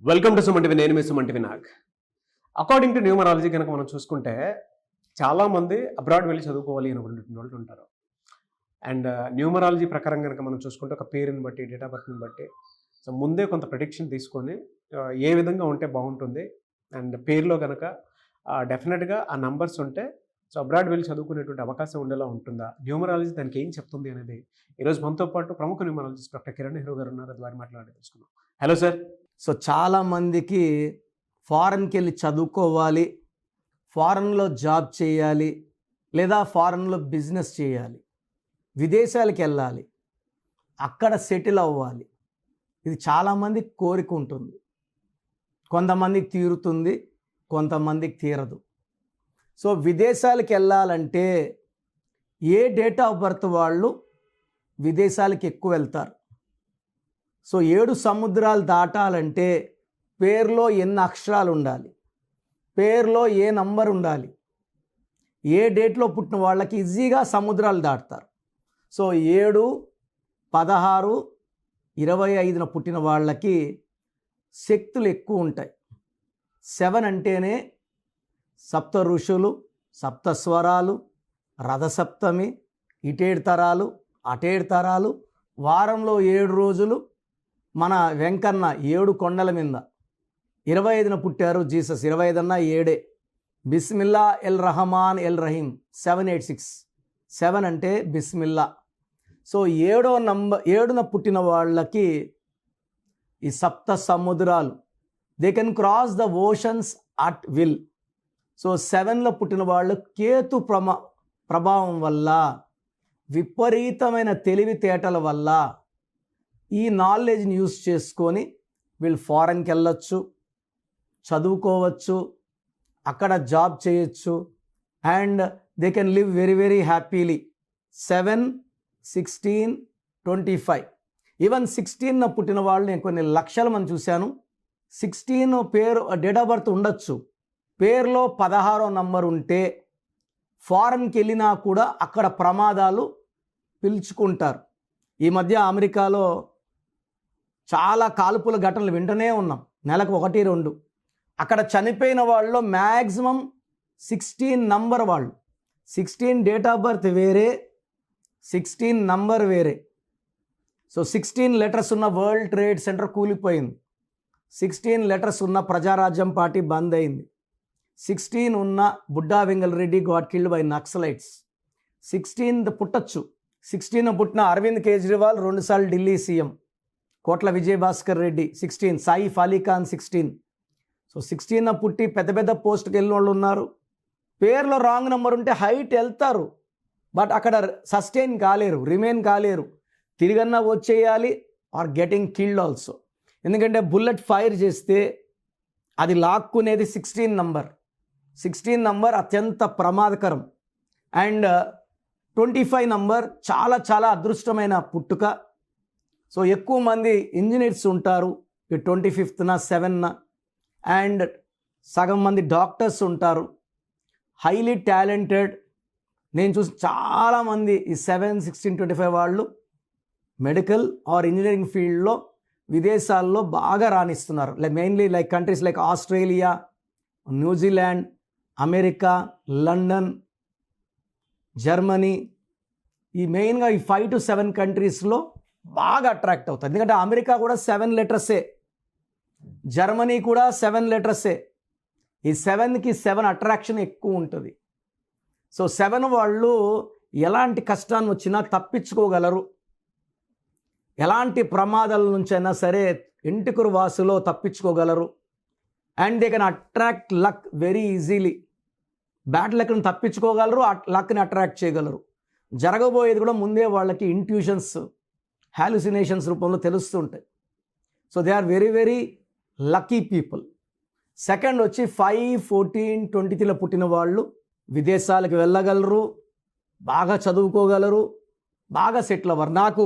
Welcome to Suman TV. నేను మీ Suman TV Nag. According to numerology కనుక మనం చూసుకుంటే చాలామంది అబ్రాడ్ వెళ్ళి చదువుకోవాలి అనుకునే వాళ్ళు ఉంటారు. అండ్ న్యూమరాలజీ ప్రకారం కనుక మనం చూసుకుంటే ఒక పేరుని బట్టి, డేట్ ఆఫ్ బర్త్ని బట్టి సో ముందే కొంత ప్రెడిక్షన్ తీసుకొని ఏ విధంగా ఉంటే బాగుంటుంది అండ్ పేరులో కనుక డెఫినెట్గా ఆ నంబర్స్ ఉంటే సో అబ్రాడ్ వెళ్ళి చదువుకునేటువంటి అవకాశం ఉండేలా ఉంటుందా, న్యూమరాలజీ దానికి ఏం చెప్తుంది అనేది ఈరోజు మనతో పాటు ప్రముఖ న్యూమరాలజిస్ట్ డాక్టర్ కిరణ్ నెహ్రూ గారు ఉన్నారు. అది వారి మాట్లాడి తెలుసుకున్నాం. Hello sir. సో చాలామందికి ఫారెన్కి వెళ్ళి చదువుకోవాలి, ఫారెన్లో జాబ్ చేయాలి, లేదా ఫారెన్లో బిజినెస్ చేయాలి, విదేశాలకు వెళ్ళాలి, అక్కడ సెటిల్ అవ్వాలి. ఇది చాలామందికి కోరిక ఉంటుంది. కొంతమందికి తీరుతుంది, కొంతమందికి తీరదు. సో విదేశాలకు వెళ్ళాలంటే ఏ డేట్ ఆఫ్ బర్త్ వాళ్ళు విదేశాలకు ఎక్కువ వెళ్తారు. సో 7 సముద్రాలు దాటాలంటే పేరులో ఎన్ని అక్షరాలు ఉండాలి, పేరులో ఏ నంబర్ ఉండాలి, ఏ డేట్లో పుట్టిన వాళ్ళకి ఈజీగా సముద్రాలు దాటుతారు. సో 7, 16, 25న పుట్టిన వాళ్ళకి శక్తులు ఎక్కువ ఉంటాయి. 7 అంటేనే సప్త ఋషులు, సప్త స్వరాలు, రథసప్తమి, ఇటేడు తరాలు, అటేడు తరాలు, వారంలో 7 రోజులు, మన వెంకన్న 7 కొండల మీద. 25న పుట్టారు జీసస్, 25 అన్నా 7. Bismillah L Rahman L Rahim 786. 7 అంటే బిస్మిల్లా. సో 7న పుట్టిన వాళ్ళకి ఈ సప్త సముద్రాలు, they can cross the oceans at will. So 7లో పుట్టిన వాళ్ళు కేతు ప్రభావం వల్ల, విపరీతమైన తెలివితేటల వల్ల ఈ నాలెడ్జ్ని యూస్ చేసుకొని వీళ్ళు ఫారెన్కి వెళ్ళొచ్చు, చదువుకోవచ్చు, అక్కడ జాబ్ చేయొచ్చు, and they can live very very happily. 7, 16, 25, even 16న పుట్టిన వాళ్ళు నేను కొన్ని లక్షల మంది చూశాను. 16 పేరు డేట్ ఆఫ్ బర్త్ ఉండొచ్చు, పేరులో 16వ నంబర్ ఉంటే ఫారెన్కి వెళ్ళినా కూడా అక్కడ ప్రమాదాలు పిలుచుకుంటారు. ఈ మధ్య అమెరికాలో చాలా కాల్పుల ఘటనలు వింటూనే ఉన్నాం, నెలకు 1, 2. అక్కడ చనిపోయిన వాళ్ళలో మ్యాక్సిమం 16 నంబర్ వాళ్ళు. 16 డేట్ ఆఫ్ బర్త్ వేరే, 16 నంబర్ వేరే. సో 16 లెటర్స్ ఉన్న వరల్డ్ ట్రేడ్ సెంటర్ కూలిపోయింది, 16 లెటర్స్ ఉన్న ప్రజారాజ్యం పార్టీ బంద్ అయింది, 16 ఉన్న Budda Vengal Reddy got killed by Naxalites. 16 పుట్టచ్చు. 16 పుట్టిన అరవింద్ కేజ్రీవాల్ 2 సార్లు ఢిల్లీ సీఎం, కోట్ల విజయభాస్కర్ రెడ్డి 16, సాయిఫ్ అలీఖాన్ 16. సో 16న పుట్టి పెద్ద పెద్ద పోస్ట్కి వెళ్ళిన వాళ్ళు ఉన్నారు. పేరులో రాంగ్ నెంబర్ ఉంటే హైట్ వెళ్తారు, బట్ అక్కడ సస్టైన్ కాలేరు, రిమైన్ కాలేరు, తిరిగన్నా వచ్చేయాలి, ఆర్ గెటింగ్ కిల్డ్ ఆల్సో. ఎందుకంటే బుల్లెట్ ఫైర్ చేస్తే అది లాక్కునేది 16 నంబర్. 16 నంబర్ అత్యంత ప్రమాదకరం. అండ్ 25 నంబర్ చాలా చాలా అదృష్టమైన పుట్టుక. సో ఎక్కువ మంది ఇంజనీర్స్ ఉంటారు ఈ 25న 7న, అండ్ సగం మంది డాక్టర్స్ ఉంటారు, హైలీ టాలెంటెడ్. నేను చూసి చాలామంది ఈ 7, 16, 25 వాళ్ళు మెడికల్ ఆర్ ఇంజనీరింగ్ ఫీల్డ్లో విదేశాల్లో బాగా రాణిస్తున్నారు. Mainly countries like Australia, New Zealand, America, London, Germany. ఈ మెయిన్గా ఈ 5 to 7 కంట్రీస్లో బాగా అట్రాక్ట్ అవుతుంది. ఎందుకంటే అమెరికా కూడా 7 లెటర్సే, జర్మనీ కూడా 7 లెటర్సే. ఈ 7కి 7 అట్రాక్షన్ ఎక్కువ ఉంటుంది. సో 7 వాళ్ళు ఎలాంటి కష్టాన్ని వచ్చినా తప్పించుకోగలరు, ఎలాంటి ప్రమాదాల నుంచైనా సరే ఇంటికురు వాసులో తప్పించుకోగలరు. And they can attract luck very easily. Bad లక్ని తప్పించుకోగలరు, లక్ని అట్రాక్ట్ చేయగలరు. జరగబోయేది కూడా ముందే వాళ్ళకి ఇంట్యూషన్స్, హాలుసినేషన్స్ రూపంలో తెలుస్తుంటాయి. So they are very very lucky people. Second వచ్చి 5, 14, 23లో పుట్టిన వాళ్ళు విదేశాలకు వెళ్ళగలరు, బాగా చదువుకోగలరు, బాగా సెటిల్ అవ్వరు. నాకు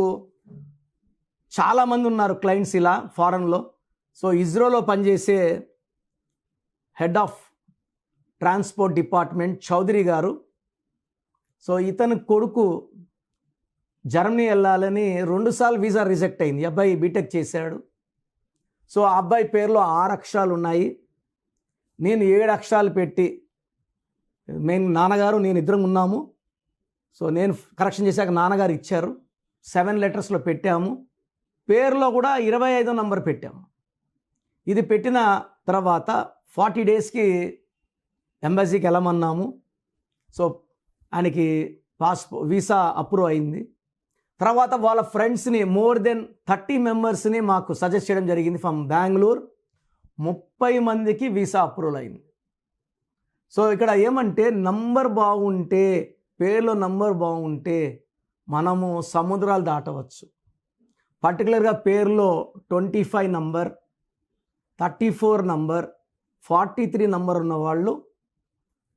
చాలామంది ఉన్నారు క్లయింట్స్ ఇలా ఫారెన్లో. సో ఇజ్రోలో పనిచేసే head of transport department Chaudhary గారు, సో ఇతని కొడుకు జర్మనీ వెళ్ళాలని 2 సార్లు వీసా రిజెక్ట్ అయింది. అబ్బాయి బీటెక్ చేశాడు, సో ఆ అబ్బాయి పేరులో 6 అక్షరాలు ఉన్నాయి. నేను 7 అక్షరాలు పెట్టి, మేము నాన్నగారు నేను ఇద్దరం ఉన్నాము. సో నేను కరెక్షన్ చేశాక నాన్నగారు ఇచ్చారు. 7 లెటర్స్లో పెట్టాము. పేరులో కూడా 25వ నంబర్ పెట్టాము. ఇది పెట్టిన తర్వాత 40 డేస్కి ఎంబసీకి వెళ్ళమన్నాము. సో ఆయనకి వీసా అప్రూవ్ అయింది. తర్వాత వాళ్ళ ఫ్రెండ్స్ని మోర్ దెన్ 30 మెంబర్స్ని మాకు సజెస్ట్ చేయడం జరిగింది ఫ్రమ్ బెంగళూరు. 30 మందికి వీసా అప్రూవల్ అయింది. సో ఇక్కడ ఏమంటే నంబర్ బాగుంటే, పేర్లో నంబర్ బాగుంటే మనము సముద్రాలు దాటవచ్చు. పర్టికులర్గా పేరులో 25 నంబర్, 34 నంబర్, 43 నంబర్ ఉన్న వాళ్ళు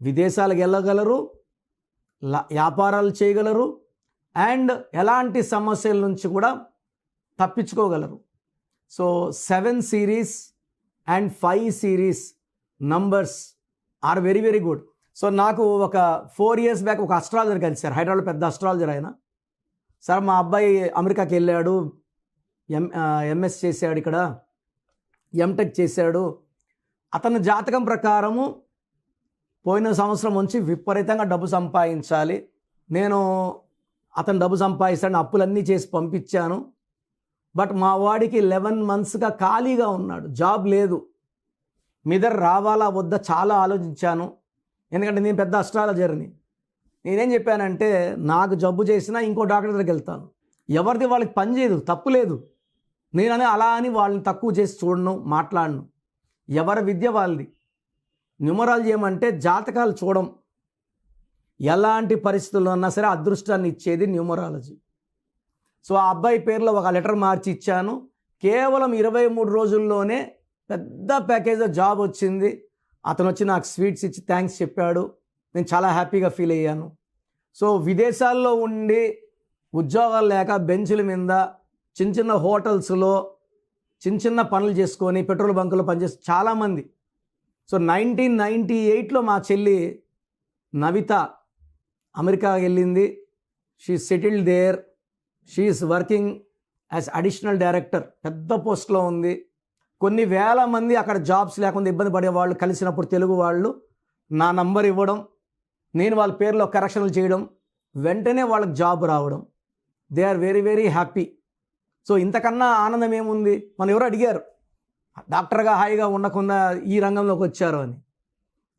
విదేశాలకు వెళ్ళగలరు, వ్యాపారాలు చేయగలరు, అండ్ ఎలాంటి సమస్యల నుంచి కూడా తప్పించుకోగలరు. So 7 series and 5 series numbers are very very good. So నాకు ఒక 4 ఇయర్స్ బ్యాక్ ఒక అస్ట్రాలజర్ కలిశారు, హైదరాబాద్ పెద్ద అస్ట్రాలజర్ ఆయన. సార్ మా అబ్బాయి అమెరికాకి వెళ్ళాడు, ఎంఎస్ చేశాడు, ఇక్కడ ఎంటెక్ చేశాడు. అతని జాతకం ప్రకారము పోయిన సంవత్సరం నుంచి విపరీతంగా డబ్బు సంపాదించాలి, నేను అతను డబ్బు సంపాదిస్తాను, అప్పులన్నీ చేసి పంపించాను. బట్ మా వాడికి 11 మంత్స్గా ఖాళీగా ఉన్నాడు, జాబ్ లేదు. మీ దగ్గర రావాలా వద్దా చాలా ఆలోచించాను, ఎందుకంటే నేను పెద్ద అస్ట్రాలజర్ని. నేనేం చెప్పానంటే నాకు జబ్బు చేసినా ఇంకో డాక్టర్ దగ్గరికి వెళ్తాను, ఎవరిది వాళ్ళకి పని చేయదు, తప్పు లేదు. నేనని అలా అని వాళ్ళని తక్కువ చేసి చూడను, మాట్లాడను. ఎవరి విద్య వాళ్ళది. న్యూమరాలజీ ఏమంటే జాతకాలు చూడం, ఎలాంటి పరిస్థితుల్లో ఉన్నా సరే అదృష్టాన్ని ఇచ్చేది న్యూమరాలజీ. సో ఆ అబ్బాయి పేరులో ఒక లెటర్ మార్చి ఇచ్చాను. కేవలం 23 రోజుల్లోనే పెద్ద ప్యాకేజ్ జాబ్ వచ్చింది. అతను వచ్చి నాకు స్వీట్స్ ఇచ్చి థ్యాంక్స్ చెప్పాడు. నేను చాలా హ్యాపీగా ఫీల్ అయ్యాను. సో విదేశాల్లో ఉండి ఉద్యోగాలు లేక బెంచుల మీద చిన్న చిన్న హోటల్స్లో చిన్న చిన్న పనులు చేసుకొని పెట్రోల్ బంకులో పనిచేసి చాలామంది. సో 1998లో మా చెల్లి నవిత అమెరికా వెళ్ళింది. She settled there, she is working as additional director, పెద్ద పోస్ట్లో ఉంది. కొన్ని వేల మంది అక్కడ జాబ్స్ లేకుండా ఇబ్బంది పడేవాళ్ళు కలిసినప్పుడు తెలుగు వాళ్ళు నా నంబర్ ఇవ్వడం, నేను వాళ్ళ పేరులో కరెక్షన్లు చేయడం, వెంటనే వాళ్ళకి జాబ్ రావడం. They are very very happy. So ఇంతకన్నా ఆనందం ఏముంది? మనం ఎవరు అడిగారు డాక్టర్గా హాయిగా ఉండకుండా ఈ రంగంలోకి వచ్చారు అని.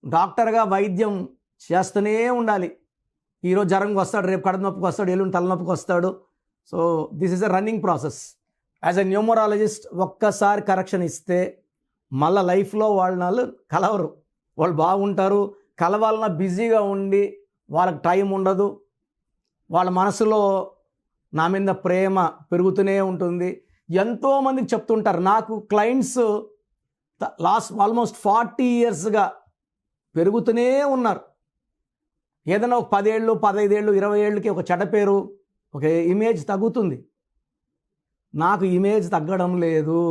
డాక్టర్గా వైద్యం చేస్తూనే ఉండాలి. ఈరోజు జ్వరంకి వస్తాడు, రేపు కడుపు నొప్పికి వస్తాడు, ఎల్లుండి తలనొప్పికి వస్తాడు. So this is a running process. As a numerologist ఒక్కసారి కరెక్షన్ ఇస్తే మళ్ళీ లైఫ్లో వాళ్ళు కలవరు, వాళ్ళు బాగుంటారు. కలవాలన్నా బిజీగా ఉండి వాళ్ళకి టైం ఉండదు. వాళ్ళ మనసులో నా మీద ప్రేమ పెరుగుతూనే ఉంటుంది. ఎంతోమందికి చెప్తుంటారు. నాకు క్లయింట్స్ లాస్ట్ ఆల్మోస్ట్ 40 ఇయర్స్గా పెరుగుతూనే ఉన్నారు. ఏదైనా ఒక 10 ఏళ్ళు, 15 ఏళ్ళు, 20 ఏళ్ళకి ఒక చెడ్డ పేరు, ఒక ఇమేజ్ తగ్గుతుంది. నాకు ఇమేజ్ తగ్గడం లేదు.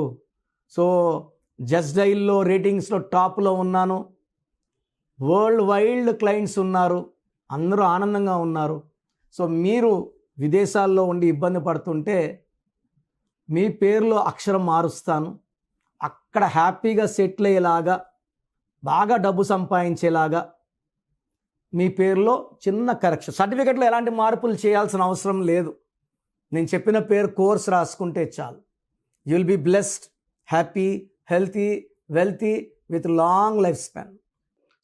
సో జస్ట్ డైల్లో రేటింగ్స్లో టాప్లో ఉన్నాను. వరల్డ్ వైడ్ క్లయింట్స్ ఉన్నారు, అందరూ ఆనందంగా ఉన్నారు. సో మీరు విదేశాల్లో ఉండి ఇబ్బంది పడుతుంటే మీ పేరులో అక్షరం మారుస్తాను, అక్కడ హ్యాపీగా సెటిల్ అయ్యేలాగా, బాగా డబ్బు సంపాదించేలాగా మీ పేరులో చిన్న కరెక్షన్. సర్టిఫికెట్లో ఎలాంటి మార్పులు చేయాల్సిన అవసరం లేదు. నేను చెప్పిన పేరు కోర్స్ రాసుకుంటే చాలు. You will be blessed, happy, healthy, wealthy with long life span.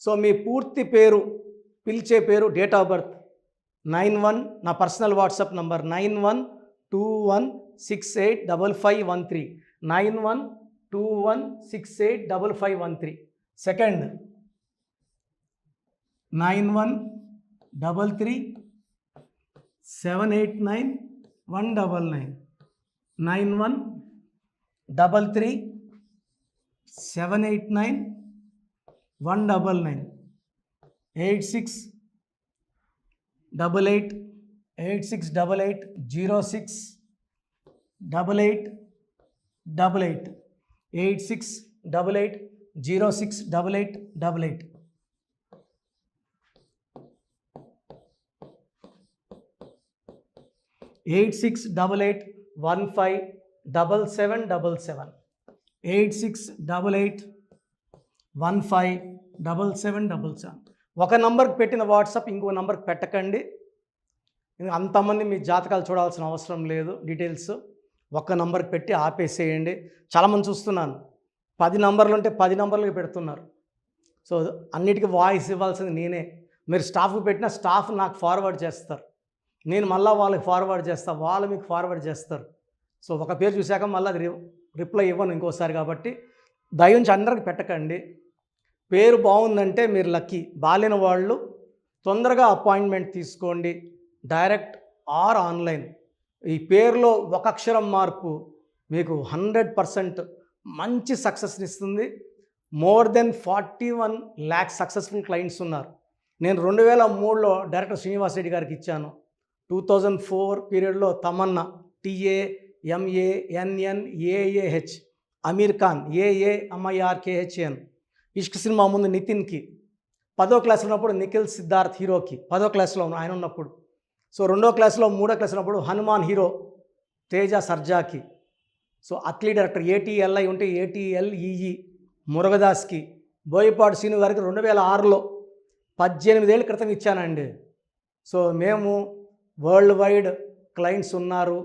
So మీ పూర్తి పేరు, పిలిచే పేరు, డేట్ ఆఫ్ బర్త్ 91, నా పర్సనల్ వాట్సాప్ నంబర్ 9121685513, 9121685513. సెకండ్ 9133789199, 9133789199, 868886880688, 8688068888. 8688157777. 8688157777. ఒక నంబర్కి పెట్టిన వాట్సాప్ ఇంకో నంబర్కి పెట్టకండి. అంతమంది మీ జాతకాలు చూడాల్సిన అవసరం లేదు. డీటెయిల్స్ ఒక్క నంబర్కి పెట్టి ఆపేసేయండి. చాలామంది చూస్తున్నాను 10 నంబర్లు ఉంటే 10 నంబర్లకి పెడుతున్నారు. సో అన్నిటికీ వాయిస్ ఇవ్వాల్సింది నేనే. మీరు స్టాఫ్కి పెట్టిన స్టాఫ్ నాకు ఫార్వర్డ్ చేస్తారు, నేను మళ్ళీ వాళ్ళకి ఫార్వర్డ్ చేస్తాను, వాళ్ళు మీకు ఫార్వర్డ్ చేస్తారు. సో ఒక పేరు చూశాక మళ్ళీ అది రిప్లై ఇవ్వను ఇంకోసారి. కాబట్టి దయించి అందరికి పెట్టకండి. పేరు బాగుందంటే మీరు లక్కీ. బాలేని వాళ్ళు తొందరగా అపాయింట్మెంట్ తీసుకోండి, డైరెక్ట్ ఆర్ ఆన్లైన్. ఈ పేరులో ఒక అక్షరం మార్పు మీకు 100% మంచి సక్సెస్ని ఇస్తుంది. More than 41 lakhs successful clients ఉన్నారు. నేను 2003లో డైరెక్టర్ శ్రీనివాస్ రెడ్డి గారికి ఇచ్చాను. 2004 పీరియడ్లో తమన్నా TAMANNAAH, అమీర్ ఖాన్ AAMIRKHN, ఇష్క్ సినిమా ముందు నితిన్కి, 10వ క్లాస్ ఉన్నప్పుడు నిఖిల్ సిద్ధార్థ్ హీరోకి, 10వ క్లాస్లో ఆయన ఉన్నప్పుడు. సో 2వ క్లాస్లో 3వ క్లాస్ ఉన్నప్పుడు హనుమాన్ హీరో తేజ సర్జాకి. సో అట్లీ డైరెక్టర్ ATLI ఉంటే ATLEE మురుగదాస్కి, బోయపాటి శ్రీను గారికి 2006లో 18 ఏళ్ళ క్రితం ఇచ్చానండి. సో మేము వరల్డ్ వైడ్ క్లయింట్స్ ఉన్నారు.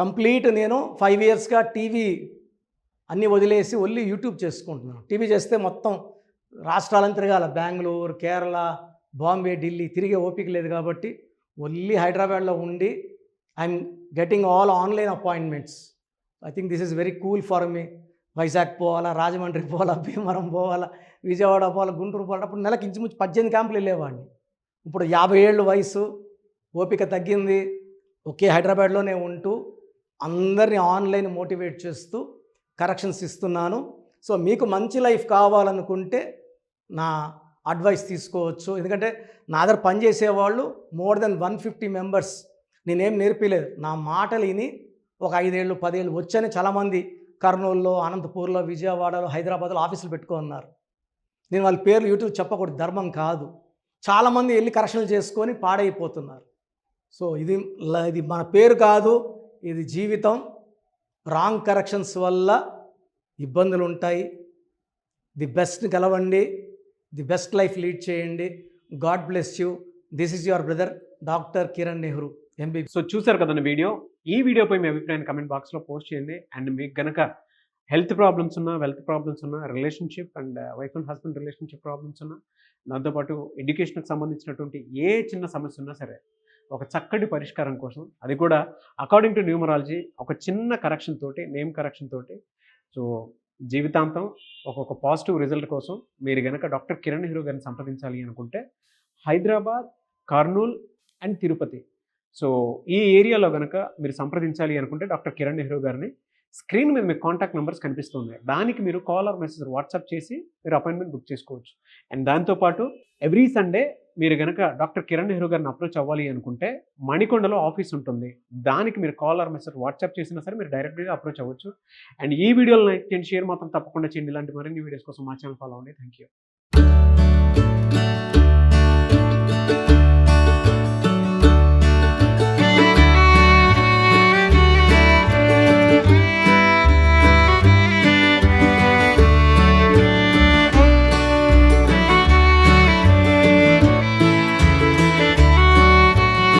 కంప్లీట్ నేను 5 yearsగా టీవీ అన్నీ వదిలేసి ఓన్లీ యూట్యూబ్ చేసుకుంటున్నాను. టీవీ చేస్తే మొత్తం రాష్ట్రాలను తిరగాల, బెంగళూరు, కేరళ, బాంబే, ఢిల్లీ తిరిగే ఓపిక లేదు. కాబట్టి ఓన్లీ హైదరాబాద్లో ఉండి I'm getting all online appointments. I think this is very cool for me. Vizag పోవాలా, రాజమండ్రి పోవాలా, భీమవరం పోవాలా, విజయవాడ పోవాలా, గుంటూరు పోవాలా. అప్పుడు నెలకి ఇంచుమించు 18 క్యాంపులు వెళ్ళేవాడిని. ఇప్పుడు 50 ఏళ్ళు వయసు, ఓపిక తగ్గింది. ఒకే హైదరాబాద్లోనే ఉంటూ అందరినీ ఆన్లైన్ మోటివేట్ చేస్తూ కరెక్షన్స్ ఇస్తున్నాను. సో మీకు మంచి లైఫ్ కావాలనుకుంటే నా అడ్వైస్ తీసుకోవచ్చు. ఎందుకంటే నా దగ్గర పనిచేసేవాళ్ళు మోర్ దెన్ 150 మెంబర్స్. నేనేం నేర్పిలేదు, నా మాటలు విని ఒక 5 ఏళ్ళు 10 ఏళ్ళు వచ్చని చాలామంది కర్నూలులో, అనంతపూర్లో, విజయవాడలో, హైదరాబాద్లో ఆఫీసులు పెట్టుకున్నారు. నేను వాళ్ళ పేర్లు యూట్యూబ్ చెప్పకూడదు, ధర్మం కాదు. చాలామంది వెళ్ళి కరెక్షన్లు చేసుకొని పాడైపోతున్నారు. సో ఇది మన పేరు కాదు, ఇది జీవితం. రాంగ్ కరెక్షన్స్ వల్ల ఇబ్బందులు ఉంటాయి. ది బెస్ట్ గెలవండి, ది బెస్ట్ లైఫ్ లీడ్ చేయండి. God bless you. This is your brother doctor Kiran Nehru MB. So చూసారు కదండి వీడియో. ఈ వీడియోపై మీ అభిప్రాయాన్ని కమెంట్ బాక్స్లో పోస్ట్ చేయండి. అండ్ మీకు గనక హెల్త్ ప్రాబ్లమ్స్ ఉన్నా, వెల్త్ ప్రాబ్లమ్స్ ఉన్నా, relationship and wife and husband relationship problems ఉన్నా, దాంతోపాటు ఎడ్యుకేషన్కి సంబంధించినటువంటి ఏ చిన్న సమస్య ఉన్నా సరే, ఒక చక్కటి పరిష్కారం కోసం, అది కూడా అకార్డింగ్ టు న్యూమరాలజీ, ఒక చిన్న కరెక్షన్ తోటి, నేమ్ కరెక్షన్ తోటి, సో జీవితాంతం ఒక్కొక్క పాజిటివ్ రిజల్ట్ కోసం మీరు కనుక డాక్టర్ కిరణ్ నెహ్రూ గారిని సంప్రదించాలి అనుకుంటే హైదరాబాద్, కర్నూల్ అండ్ తిరుపతి, సో ఈ ఏరియాలో కనుక మీరు సంప్రదించాలి అనుకుంటే డాక్టర్ కిరణ్ నెహ్రూ గారిని స్క్రీన్ మీద మీకు కాంటాక్ట్ నెంబర్స్ కనిపిస్తున్నాయి. దానికి మీరు కాల్ ఆర్ మెసేజ్ వాట్సాప్ చేసి మీరు అపాయింట్మెంట్ బుక్ చేసుకోవచ్చు. అండ్ దాంతోపాటు ఎవ్రీ సండే మీరు కనుక డాక్టర్ కిరణ్ నెహ్రూ గారిని అప్రోచ్ అవ్వాలి అనుకుంటే మణికొండలో ఆఫీస్ ఉంటుంది. దానికి మీరు కాల్ ఆర్ మెసేజ్ వాట్సాప్ చేసినా సరే మీరు డైరెక్ట్గా అప్రోచ్ అవ్వచ్చు. అండ్ ఈ వీడియోలో లైక్ చేయండి, షేర్ మాత్రం తప్పకుండా చేయండి. ఇలాంటి మరిన్ని వీడియోస్ కోసం మా ఛానల్ ఫాలో అవ్వండి. Thank you.